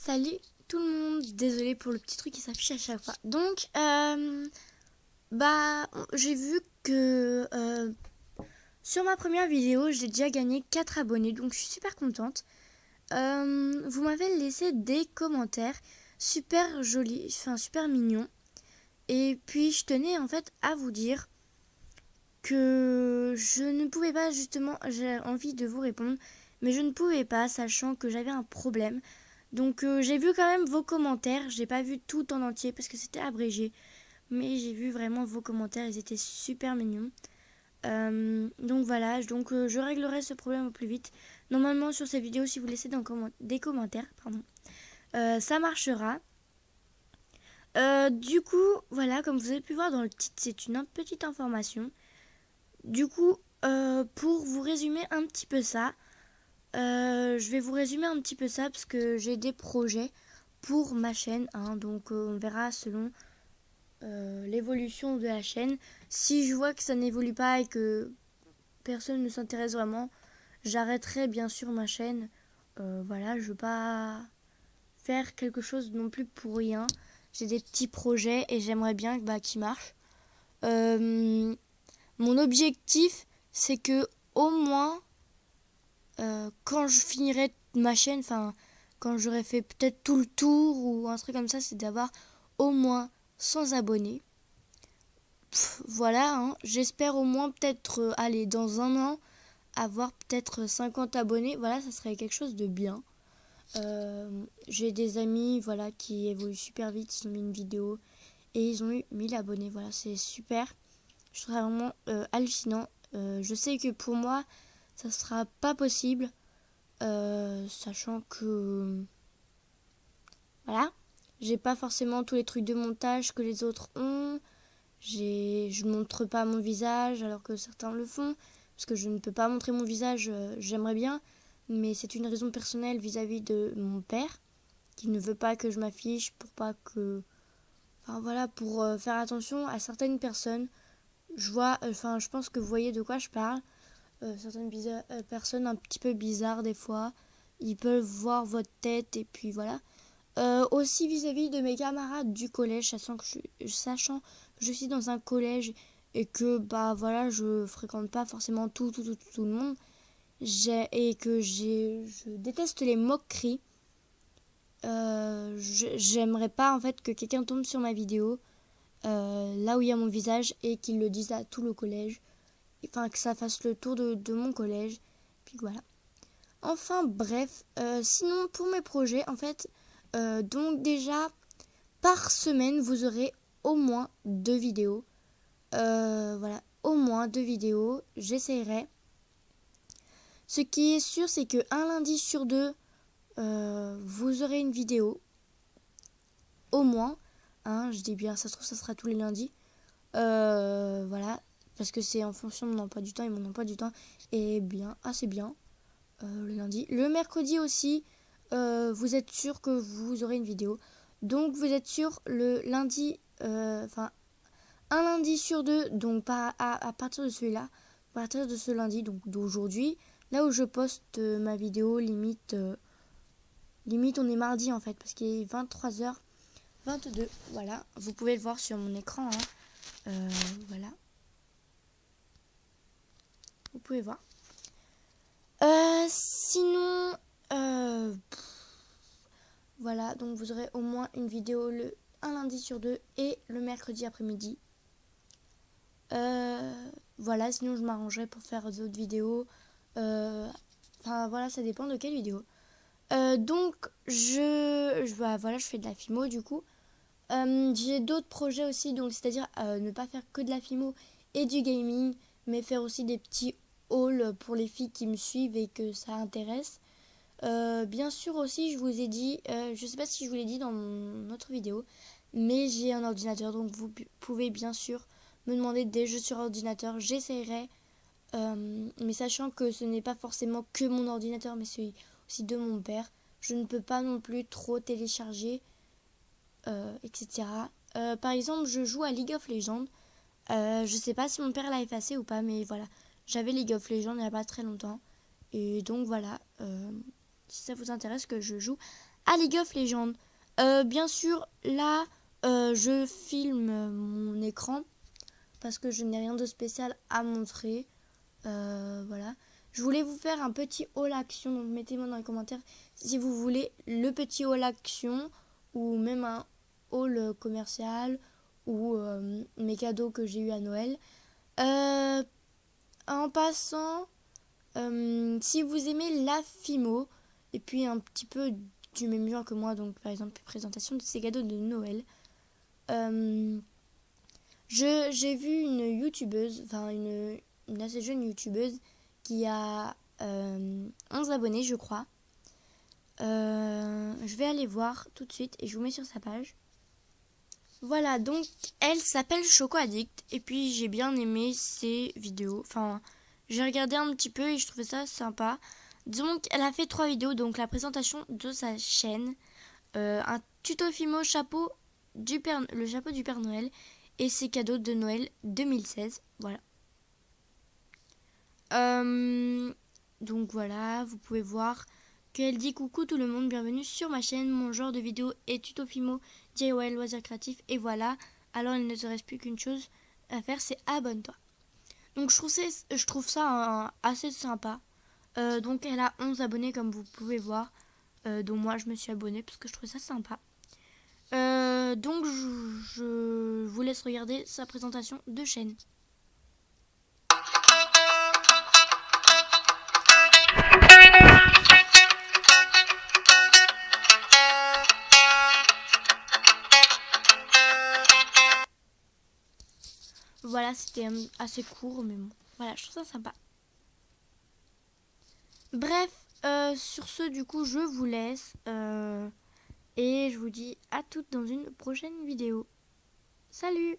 Salut tout le monde, désolée pour le petit truc qui s'affiche à chaque fois. Donc, j'ai vu que sur ma première vidéo, j'ai déjà gagné 4 abonnés, donc je suis super contente. Vous m'avez laissé des commentaires super jolis, enfin super mignons. Et puis, je tenais en fait à vous dire que je ne pouvais pas, justement, j'ai envie de vous répondre, mais je ne pouvais pas, sachant que j'avais un problème. Donc j'ai vu quand même vos commentaires, j'ai pas vu tout en entier parce que c'était abrégé, mais j'ai vu vraiment vos commentaires, ils étaient super mignons. Donc voilà, je réglerai ce problème au plus vite. Normalement sur ces vidéos, si vous laissez des commentaires, ça marchera. Du coup, voilà, comme vous avez pu voir dans le titre, c'est une petite information. Du coup, pour vous résumer un petit peu ça, je vais vous résumer un petit peu ça parce que j'ai des projets pour ma chaîne, hein, donc on verra selon l'évolution de la chaîne. Si je vois que ça n'évolue pas et que personne ne s'intéresse vraiment, j'arrêterai bien sûr ma chaîne. Voilà, je veux pas faire quelque chose non plus pour rien. J'ai des petits projets et j'aimerais bien qu'ils marchent. Mon objectif, c'est que au moins quand je finirai ma chaîne, enfin quand j'aurai fait peut-être tout le tour ou un truc comme ça, c'est d'avoir au moins 100 abonnés. Voilà, hein. J'espère au moins peut-être aller dans un an avoir peut-être 50 abonnés. Voilà, ça serait quelque chose de bien. J'ai des amis voilà qui évoluent super vite, ils ont mis une vidéo et ils ont eu 1000 abonnés. Voilà, c'est super. Je trouve vraiment hallucinant. Je sais que pour moi, ça sera pas possible. Sachant que voilà, j'ai pas forcément tous les trucs de montage que les autres ont. Je montre pas mon visage alors que certains le font parce que je ne peux pas montrer mon visage. J'aimerais bien, mais c'est une raison personnelle vis-à-vis de mon père qui ne veut pas que je m'affiche pour pas que, enfin voilà, pour faire attention à certaines personnes. Je pense que vous voyez de quoi je parle. Certaines personnes un petit peu bizarres des fois. Ils peuvent voir votre tête et puis voilà. Aussi vis-à-vis de mes camarades du collège, sachant que je suis dans un collège et que voilà, je fréquente pas forcément tout le monde. Je déteste les moqueries. J'aimerais pas en fait que quelqu'un tombe sur ma vidéo là où il y a mon visage et qu'il le dise à tout le collège. Enfin, que ça fasse le tour de mon collège. Puis voilà. Enfin, bref. Sinon, pour mes projets, en fait, donc déjà, par semaine, vous aurez au moins 2 vidéos. Voilà, au moins 2 vidéos. J'essaierai. Ce qui est sûr, c'est que un lundi sur 2, vous aurez une vidéo. Au moins. Hein, je dis bien, ça se trouve, ça sera tous les lundis. Voilà. Parce que c'est en fonction de mon emploi du temps et mon emploi du temps est bien, assez bien. Le lundi. Le mercredi aussi, vous êtes sûr que vous aurez une vidéo. Donc vous êtes sûr le lundi, un lundi sur 2, donc pas à partir de celui-là, à partir de ce lundi, donc d'aujourd'hui, là où je poste ma vidéo, limite on est mardi en fait, parce qu'il est 23h22. Voilà, vous pouvez le voir sur mon écran. Hein. Voilà. Vous pouvez voir. Sinon, voilà, donc vous aurez au moins une vidéo un lundi sur 2 et le mercredi après-midi. Voilà, sinon je m'arrangerai pour faire d'autres vidéos. Enfin voilà, ça dépend de quelle vidéo. Donc voilà, je fais de la filmo du coup. J'ai d'autres projets aussi, donc c'est-à-dire ne pas faire que de la filmo et du gaming, mais faire aussi des petits hauls pour les filles qui me suivent et que ça intéresse. Bien sûr aussi, je vous ai dit, je sais pas si je vous l'ai dit dans mon autre vidéo, mais j'ai un ordinateur, donc vous pouvez bien sûr me demander des jeux sur ordinateur. J'essaierai, mais sachant que ce n'est pas forcément que mon ordinateur, mais celui aussi de mon père. Je ne peux pas non plus trop télécharger, etc. Par exemple, je joue à League of Legends. Je sais pas si mon père l'a effacé ou pas, mais voilà. J'avais League of Legends il n'y a pas très longtemps. Et donc voilà, si ça vous intéresse que je joue à League of Legends. Bien sûr, là, je filme mon écran parce que je n'ai rien de spécial à montrer. Voilà. Je voulais vous faire un petit haul action, donc mettez-moi dans les commentaires si vous voulez le petit haul action ou même un haul commercial ou mes cadeaux que j'ai eu à Noël. En passant, si vous aimez la Fimo et puis un petit peu du même genre que moi, donc par exemple présentation de ces cadeaux de Noël, j'ai vu une youtubeuse, enfin une assez jeune youtubeuse qui a 11 abonnés je crois. Je vais aller voir tout de suite et je vous mets sur sa page. Voilà, donc elle s'appelle Choco Addict et puis j'ai bien aimé ses vidéos. Enfin, j'ai regardé un petit peu et je trouvais ça sympa. Donc elle a fait 3 vidéos, donc la présentation de sa chaîne, un tuto Fimo chapeau le chapeau du Père Noël et ses cadeaux de Noël 2016. Voilà. Donc voilà, vous pouvez voir qu'elle dit coucou tout le monde, bienvenue sur ma chaîne, mon genre de vidéo est tuto Fimo, DIY, loisirs créatifs et voilà. Alors il ne te reste plus qu'une chose à faire, c'est abonne-toi. Donc je trouve ça assez sympa. Donc elle a 11 abonnés comme vous pouvez voir, dont moi je me suis abonnée parce que je trouve ça sympa. Donc je vous laisse regarder sa présentation de chaîne. Voilà, c'était assez court, mais bon. Voilà, je trouve ça sympa. Bref, sur ce, du coup, je vous laisse. Et je vous dis à toutes dans une prochaine vidéo. Salut!